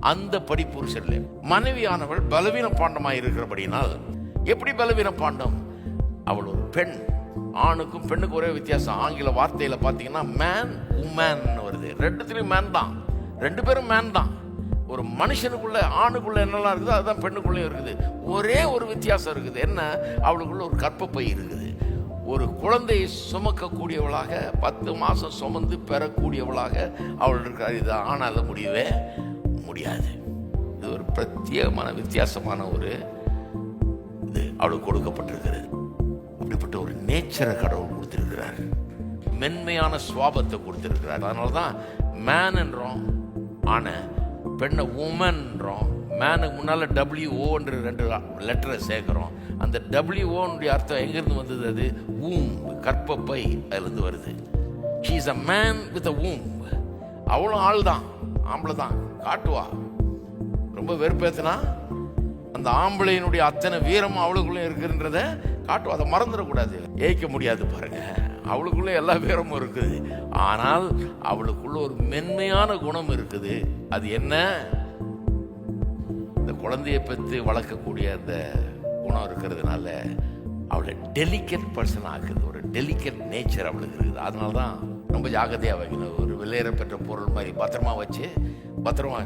அந்த படி புருஷன்ல. மனைவியானவள் பலவீன பாண்டமாய் இருக்கிறபடினால், எப்படி பலவீன பாண்டம்? அவள் ஒரு பெண். ஆணுக்கும் பெண்ணுக்கும் ஒரே வித்தியாசம். ஆங்கில வார்த்தையில பாத்தீங்கன்னா மேன் உமன் வருது. ரெண்டுத்திலையும் மேன் தான், ரெண்டு பேரும் மேன் தான். ஒரு மனுஷனுக்குள்ள ஆணுக்குள்ள என்னெல்லாம் இருக்குதோ அதுதான் பெண்ணுக்குள்ளே இருக்குது. ஒரே ஒரு வித்தியாசம் இருக்குது. என்ன? அவளுக்குள்ள ஒரு கற்பப்பை இருக்குது. ஒரு குழந்தையை சுமக்கக்கூடியவளாக 10 மாசம் சுமந்து பெறக்கூடியவளாக அவள் இருக்கிறார். இது ஆனால முடியவே முடியாது. இது ஒரு பிரத்யேகமான வித்தியாசமான ஒரு இது அவளுக்கு கொடுக்கப்பட்டிருக்கிறது. அப்படிப்பட்ட ஒரு நேச்சரை கடவுள் கொடுத்திருக்கிறார். மென்மையான சுவாபத்தை கொடுத்திருக்கிறார். அதனாலதான் மேன் என்றோம், ஆன பெண்ணை உமன்றோம். மேனுக்கு முன்னால WO ரெண்டு லெட்டரை சேர்க்கிறோம். அந்த WO அர்த்தம் எங்கிருந்து வந்தது? அது womb, கற்பப்பை, அதுலேருந்து வருது. she is a man with a womb. அவளும் ஆள் தான், ஆம்பளை தான். காட்டுவா. ரொம்ப வெறுப்பேத்தினா அந்த ஆம்பளையினுடைய அத்தனை வீரம் அவளுக்குள்ளே இருக்குன்றத காட்டுவா. அதை மறந்துடக்கூடாது. ஏய்க்க முடியாது பாருங்க. அவளுக்குள்ள எல்லா வீரமும் இருக்குது. ஆனால் அவளுக்குள்ள ஒரு மென்மையான குணம் இருக்குது. அது என்ன? இந்த குழந்தையை பெற்று வளர்க்கக்கூடிய அந்த குணம் இருக்கிறதுனால அவளை டெலிகேட் பர்சன் ஆக்குது. ஒரு டெலிகேட் நேச்சர் அவளுக்கு இருக்குது. அதனால தான் ரொம்ப ஜாக்கிரதையாக வைக்கணும். ஒரு விலையேற பெற்ற பொருள் மாதிரி பத்திரமா வச்சு பத்திரமா